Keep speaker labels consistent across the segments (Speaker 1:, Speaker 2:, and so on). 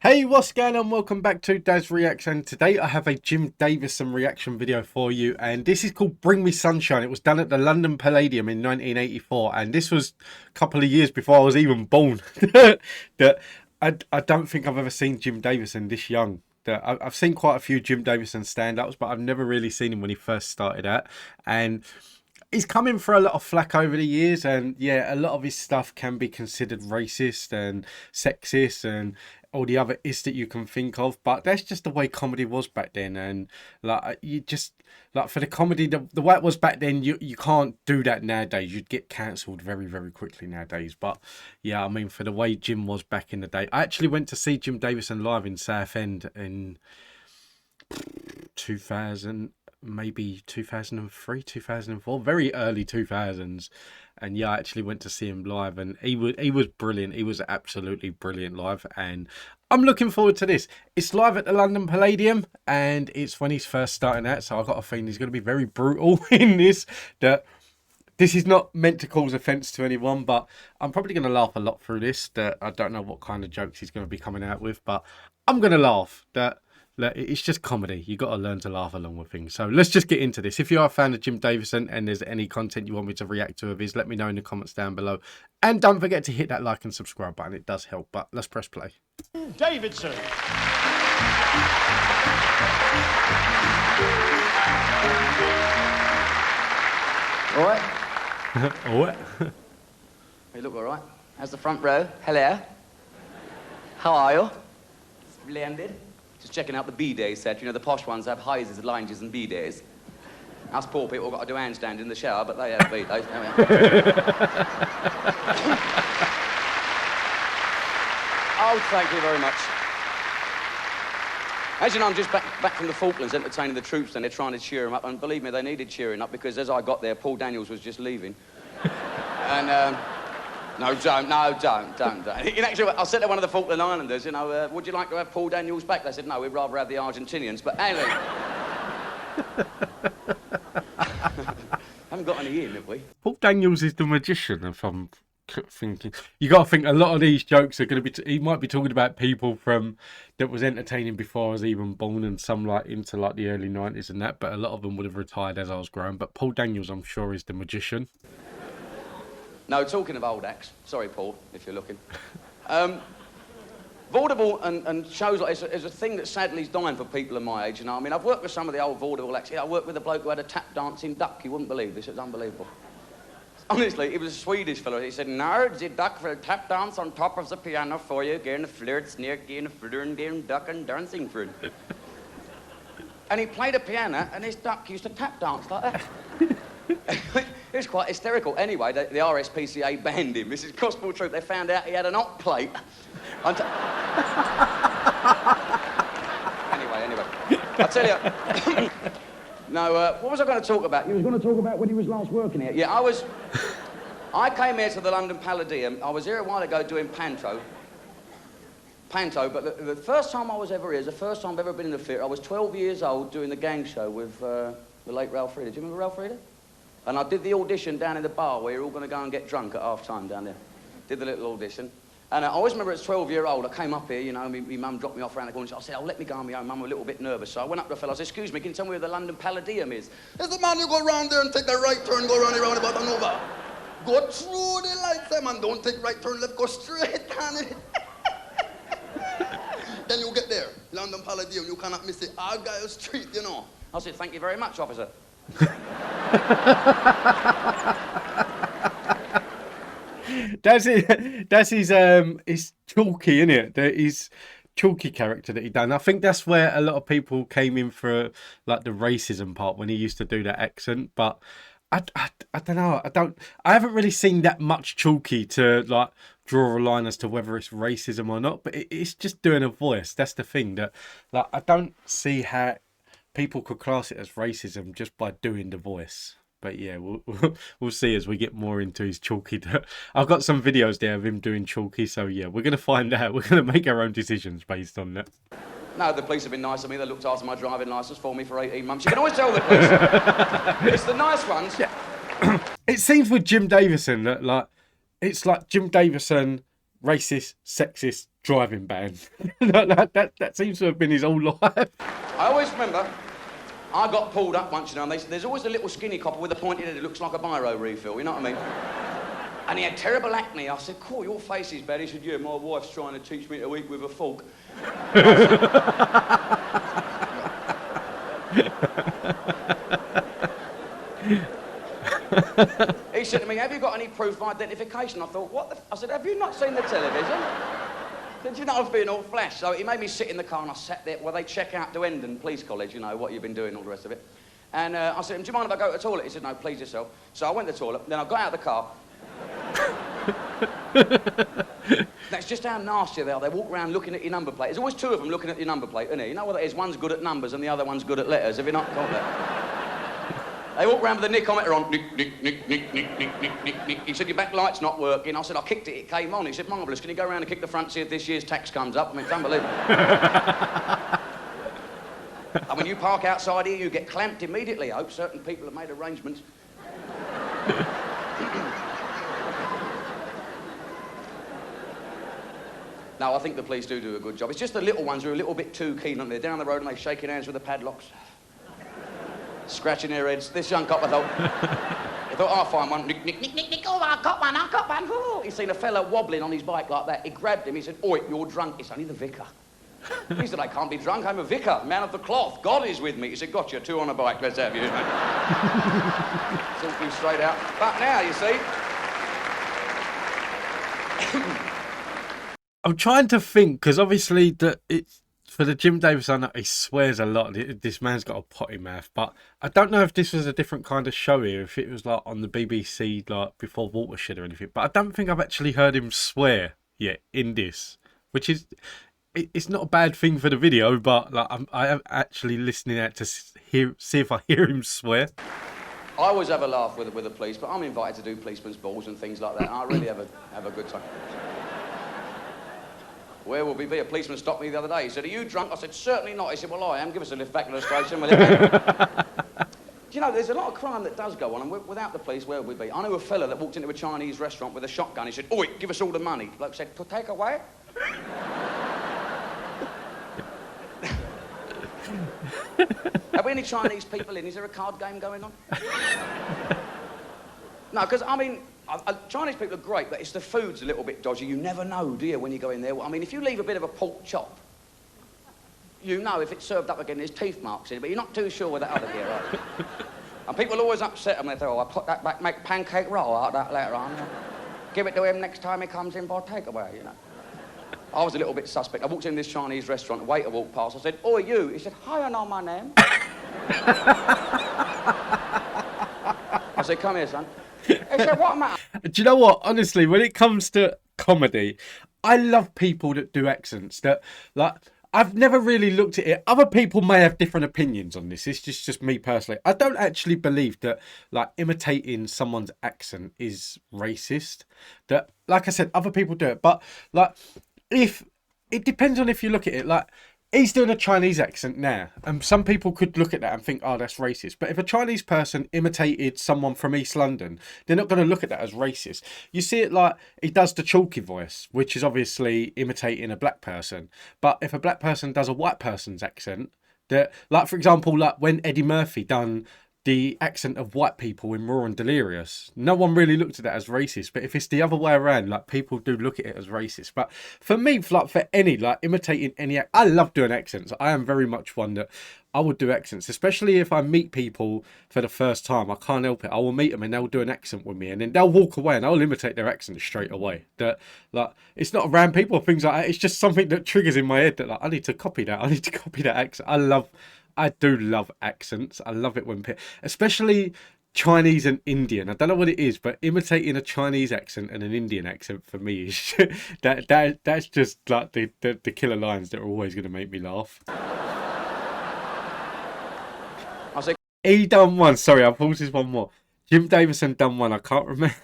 Speaker 1: Hey, what's going on? Welcome back to Daz Reaction. Today I have a Jim Davidson reaction video for you, and this is called Bring Me Sunshine. It was done at the London Palladium in 1984, and this was a couple of years before I was even born. That I don't think I've ever seen Jim Davidson this young. I've seen quite a few Jim Davidson stand-ups, but I've never really seen him when he first started out. And he's come in for a lot of flack over the years, and yeah, a lot of his stuff can be considered racist and sexist and all the other is that you can think of, but that's just the way comedy was back then. And like, you just like, for the comedy, the way it was back then, you can't do that nowadays. You'd get cancelled very, very quickly nowadays. But yeah, I mean, for the way Jim was back in the day, I actually went to see Jim Davidson live in Southend in 2000, maybe 2003, 2004, very early 2000s. And yeah, I actually went to see him live, and he was brilliant. He was absolutely brilliant live, and I'm looking forward to this. It's live at the London Palladium, and it's when he's first starting out, so I've got a feeling he's going to be very brutal in this. That this is not meant to cause offence to anyone, but I'm probably going to laugh a lot through this. That I don't know what kind of jokes he's going to be coming out with, but I'm going to laugh. That it's just comedy. You got to learn to laugh along with things. So let's just get into this. If you are a fan of Jim Davidson and there's any content you want me to react to of his, let me know in the comments down below. And don't forget to hit that like and subscribe button. It does help. But let's press play.
Speaker 2: Davidson.
Speaker 3: All right.
Speaker 1: What?
Speaker 3: You look all right. How's the front row? Hello. How are you? Splendid. Just checking out the B-day set. You know, the posh ones have highs, lounges, and B-days. Us poor people got to do handstand in the shower, but they have B-days. There we are. Oh, thank you very much. As you know, I'm just back from the Falklands entertaining the troops, and they're trying to cheer them up. And believe me, they needed cheering up, because as I got there, Paul Daniels was just leaving. And, no, don't. In actual, I said to one of the Falkland Islanders, you know, would you like to have Paul Daniels back? They said, no, we'd rather have the Argentinians. But anyway, haven't got any in, have we?
Speaker 1: Paul Daniels is the magician, if I'm thinking. You got to think a lot of these jokes are going to be. He might be talking about people from that was entertaining before I was even born, and some like into like the early 90s and that. But a lot of them would have retired as I was growing. But Paul Daniels, I'm sure, is the magician.
Speaker 3: No, talking of old acts. Sorry, Paul, if you're looking. Vaudeville and shows like this is a thing that sadly is dying for people of my age, you know. I mean, I've worked with some of the old vaudeville acts. Yeah, I worked with a bloke who had a tap dancing duck. You wouldn't believe this. It's unbelievable. Honestly, he was a Swedish fellow. He said, "Now the duck will tap dance on top of the piano for you, getting a flirt, sneer, getting a flirt, getting duck and dancing for it." And he played a piano, and his duck used to tap dance like that. It was quite hysterical. Anyway, the RSPCA banned him. This is gospel truth. They found out he had an hot plate. Anyway. I tell you. No, what was I going to talk about? You was going to talk about when he was last working here. Yeah, I came here to the London Palladium. I was here a while ago doing panto, but the first time I was ever here is the first time I've ever been in the theatre. I was 12 years old doing the gang show with the late Ralph Reeder. Do you remember Ralph Reeder? And I did the audition down in the bar where you're all going to go and get drunk at half-time down there. Did the little audition. And I always remember as 12-year-old, I came up here, you know, my mum dropped me off around the corner. I said, oh, let me go on my own, Mum, I'm a little bit nervous. So I went up to the fellow, I said, excuse me, can you tell me where the London Palladium is? He said, man, you go round there and take the right turn, go round the roundabout and over. Go through the lights, man, don't take right turn left, go straight down it. Then you get there, London Palladium, you cannot miss it. Argyle Street, you know. I said, thank you very much, officer.
Speaker 1: That's it. That's his chalky, isn't it? His chalky character that he done. I think that's where a lot of people came in for like the racism part when he used to do that accent. But I don't know. I haven't really seen that much chalky to like draw a line as to whether it's racism or not. But it's just doing a voice. That's the thing that like I don't see how people could class it as racism just by doing the voice. But yeah, we'll see as we get more into his chalky. I've got some videos there of him doing chalky, so yeah, we're going to find out. We're going to make our own decisions based on that.
Speaker 3: No, the police have been nice to me. They looked after my driving licence for me for 18 months. You can always tell the police. It's the nice ones.
Speaker 1: Yeah. It seems with Jim Davidson that like it's like Jim Davidson racist, sexist, driving ban. that seems to have been his whole life.
Speaker 3: I always remember, I got pulled up once, you know, and there's always a little skinny copper with a pointed head that looks like a biro refill, you know what I mean? And he had terrible acne. I said, cool, your face is bad. He said, yeah, my wife's trying to teach me to eat with a fork. He said to me, have you got any proof of identification? I thought, what the I said, have you not seen the television? Did you know I was being all flash? So he made me sit in the car and I sat there. Well, they check out to Hendon Police College, you know, what you've been doing, all the rest of it. And I said, do you mind if I go to the toilet? He said, no, please yourself. So I went to the toilet, then I got out of the car. That's just how nasty they are. They walk around looking at your number plate. There's always two of them looking at your number plate, isn't there? You know what that is? One's good at numbers and the other one's good at letters. Have you not got that? They walk around with the Nicometer on. Nick, nick, nick, nick, nick, nick, nick, nick, nick. He said, your back light's not working. I said, I kicked it, it came on. He said, marvellous. Can you go around and kick the front, see if this year's tax comes up? I mean, it's unbelievable. And when you park outside here, you get clamped immediately. I hope certain people have made arrangements. No, I think the police do a good job. It's just the little ones who are a little bit too keen on it. They're down the road and they're shaking hands with the padlocks. Scratching their heads. This young cop, I thought, I'll find one. Nick, nick, nick, nick, nick. Oh, I got one. Ooh. He's seen a fella wobbling on his bike like that. He grabbed him. He said, oi, you're drunk. It's only the vicar. He said, I can't be drunk. I'm a vicar, man of the cloth. God is with me. He said, gotcha, two on a bike. Let's have you. Talking straight out. But now, you see...
Speaker 1: I'm trying to think, because obviously it's for the Jim Davidson, he swears a lot. This man's got a potty mouth, but I don't know if this was a different kind of show here, if it was like on the BBC, like before Watershed or anything. But I don't think I've actually heard him swear yet in this, which is it's not a bad thing for the video, but like I am actually listening out to see if I hear him swear.
Speaker 3: I always have a laugh with the police, but I'm invited to do policemen's balls and things like that. And I really have a good time. Where will we be? A policeman stopped me the other day. He said, are you drunk? I said, certainly not. He said, well, I am. Give us a lift back to the station. Do you know, there's a lot of crime that does go on, and without the police, where would we be? I knew a fella that walked into a Chinese restaurant with a shotgun. He said, oi, give us all the money. The bloke said, to take away? Have we any Chinese people in? Is there a card game going on? No, because, I mean... Chinese people are great, but it's the food's a little bit dodgy. You never know, do you, when you go in there? I mean, if you leave a bit of a pork chop, you know if it's served up again, there's teeth marks in it, but you're not too sure with that other gear, right? And people are always upset when they say, oh, I put that back, make pancake roll out of that later on. Give it to him next time he comes in for takeaway, you know. I was a little bit suspect. I walked in this Chinese restaurant, a waiter walked past, I said, oh, you? He said, hi, I know my name. I said, come here, son. He said, what am I?
Speaker 1: Do you know what? Honestly, when it comes to comedy, I love people that do accents. That, like, I've never really looked at it. Other people may have different opinions on this. It's just me personally. I don't actually believe that, like, imitating someone's accent is racist. That, like I said, other people do it. But, like, if it depends on if you look at it, like. He's doing a Chinese accent now, and some people could look at that and think, oh, that's racist. But if a Chinese person imitated someone from East London, they're not going to look at that as racist. You see it like he does the chalky voice, which is obviously imitating a black person. But if a black person does a white person's accent, that, like, for example, like when Eddie Murphy done the accent of white people in Raw and Delirious, no one really looked at that as racist. But if it's the other way around, like, people do look at it as racist. But for me, like, for any, like, imitating any, I love doing accents. I am very much one that I would do accents, especially if I meet people for the first time. I can't help it. I will meet them and they'll do an accent with me, and then they'll walk away and I'll imitate their accent straight away. That, like, it's not around people or things like that. It's just something that triggers in my head that, like, I need to copy that. I need to copy that accent. I do love accents. I love it when, especially Chinese and Indian. I don't know what it is, but imitating a Chinese accent and an Indian accent for me is that's just like the killer lines that are always going to make me laugh. He done one. Sorry, I'll pause this one more. Jim Davidson done one. I can't remember.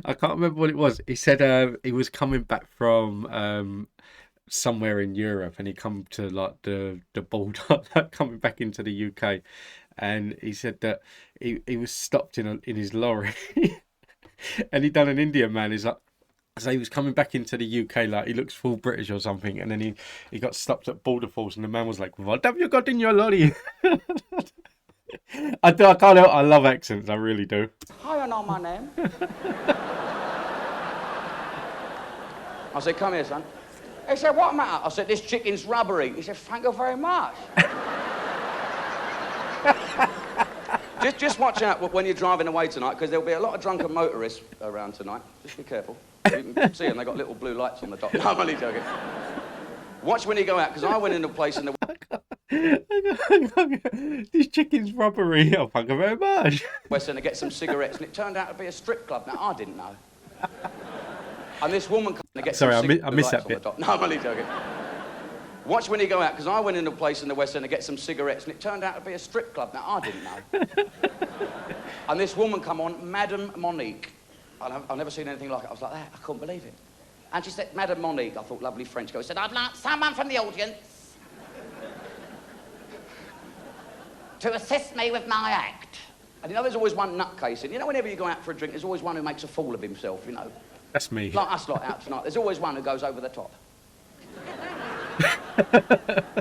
Speaker 1: I can't remember what it was. He said he was coming back from somewhere in Europe, and he come to like the border, coming back into the UK, and he said that he was stopped in his lorry, and he done an Indian man. He's like, So he was coming back into the UK, like he looks full British or something, and then he got stopped at Border Force, and the man was like, "What have you got in your lorry?" I can't help. I love accents. I really do.
Speaker 3: Hi, I know my name. I said, come here, son. He said, what matter? I said, this chicken's rubbery. He said, thank you very much. just watch out when you're driving away tonight, because there'll be a lot of drunken motorists around tonight. Just be careful. You can see them, they've got little blue lights on the top. No, I'm only joking. Watch when you go out, because I went in a place in the...
Speaker 1: This chicken's rubbery. Oh, thank you very much.
Speaker 3: West End to get some cigarettes, and it turned out to be a strip club. Now, I didn't know. And this woman to get
Speaker 1: Sorry,
Speaker 3: some
Speaker 1: I missed that bit.
Speaker 3: No, I'm only joking. Watch when you go out, because I went in a place in the West End to get some cigarettes, and it turned out to be a strip club. Now, I didn't know. And this woman come on, Madame Monique. I've never seen anything like it. I was like that. I couldn't believe it. And she said, Madame Monique. I thought, lovely French girl. She said, I'd like someone from the audience to assist me with my act. And you know, there's always one nutcase. And you know, whenever you go out for a drink, there's always one who makes a fool of himself, you know.
Speaker 1: That's me.
Speaker 3: Like us lot out tonight. There's always one who goes over the top.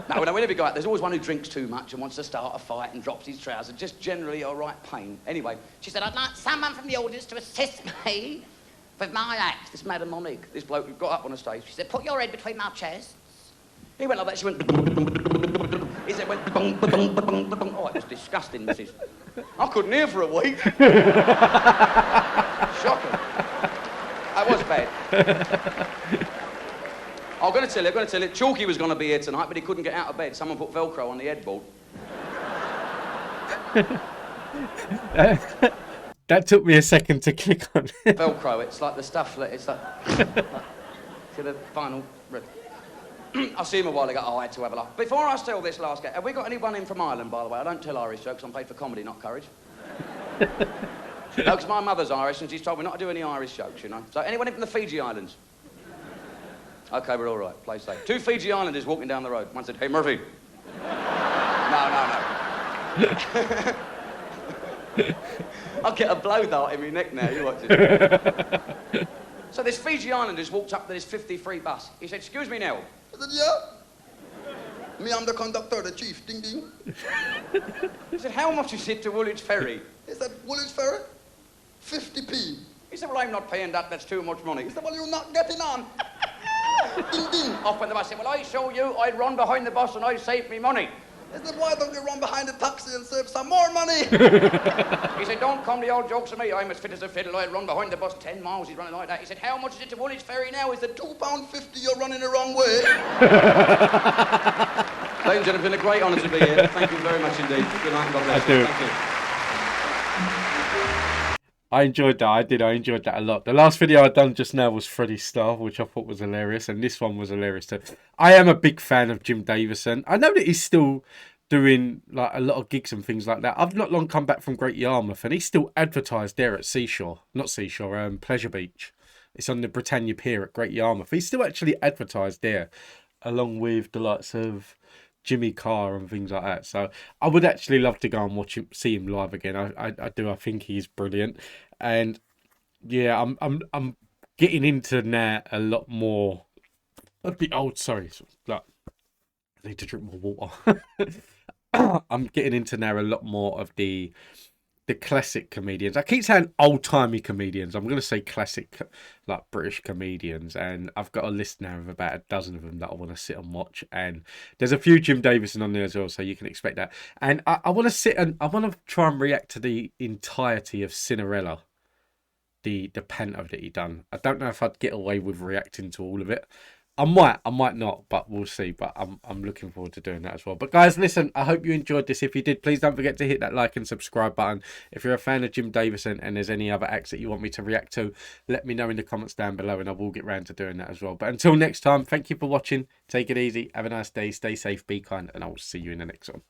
Speaker 3: No, whenever you go out, there's always one who drinks too much and wants to start a fight and drops his trousers. Just generally a right pain. Anyway, she said, I'd like someone from the audience to assist me with my act. This Madame Monique, this bloke who got up on the stage. She said, put your head between my chests. He went like that. She went... He said, oh, it was disgusting, missus. I couldn't hear for a week. Shocking. That was bad. I'm going to tell you. Chalky was going to be here tonight, but he couldn't get out of bed. Someone put Velcro on the headboard.
Speaker 1: That took me a second to click on.
Speaker 3: Velcro, it's like the stuff that... It's like to the final... I see him a while ago. Oh, I had to have a laugh. Before I tell this last guy, have we got anyone in from Ireland, by the way? I don't tell Irish jokes. I'm paid for comedy, not courage. No, because my mother's Irish, and she's told me not to do any Irish jokes, you know. So, anyone in from the Fiji Islands? OK, we're all right. Play safe. 2 Fiji Islanders walking down the road. One said, hey, Murphy. No. I'll get a blow dart in my neck now, you watch it. So this Fiji Islanders walked up to this 53 bus. He said, excuse me now.
Speaker 2: I said, yeah. Me, I'm the conductor, the chief. Ding, ding.
Speaker 3: He said, how much is it to Woolwich Ferry?
Speaker 2: He said, Woolwich Ferry? 50p.
Speaker 3: He said, well, I'm not paying that. That's too much money.
Speaker 2: He said, well, you're not getting on. Ding, ding.
Speaker 3: Off went the bus. He said, well, I show you. I'd run behind the bus and I'd save me money.
Speaker 2: He said, why don't you run behind the taxi and save some more money?
Speaker 3: He said, don't come the old jokes of me. I'm as fit as a fiddle. I'd run behind the bus 10 miles. He's running like that. He said, how much is it to Woolwich Ferry now? He said,
Speaker 2: £2.50, you're running the wrong way.
Speaker 3: Ladies and gentlemen, it's been a great honour to be here. Thank you very much indeed. Good night and God bless you. Thank you.
Speaker 1: I enjoyed that. I enjoyed that a lot. The last video I'd done just now was Freddie's Star, which I thought was hilarious, and this one was hilarious too. I am a big fan of Jim Davidson. I know that he's still doing like a lot of gigs and things like that. I've not long come back from Great Yarmouth, and he's still advertised there at Pleasure Beach. It's on the Britannia Pier at Great Yarmouth. He's still actually advertised there, along with the likes of Jimmy Carr and things like that. So I would actually love to go and watch him, see him live again. I do. I think he's brilliant, and yeah, I'm getting into now a lot more of the old. Sorry, like I need to drink more water. I'm getting into now a lot more of the classic comedians. I keep saying old-timey comedians. I'm going to say classic, like British comedians. And I've got a list now of about a dozen of them that I want to sit and watch. And there's a few Jim Davidson on there as well, so you can expect that. And I want to sit and I want to try and react to the entirety of Cinderella, the panto that he done. I don't know if I'd get away with reacting to all of it. I might not, but we'll see. But I'm looking forward to doing that as well. But guys, listen, I hope you enjoyed this. If you did, please don't forget to hit that like and subscribe button. If you're a fan of Jim Davidson and there's any other acts that you want me to react to, let me know in the comments down below and I will get round to doing that as well. But until next time, thank you for watching. Take it easy. Have a nice day. Stay safe. Be kind. And I will see you in the next one.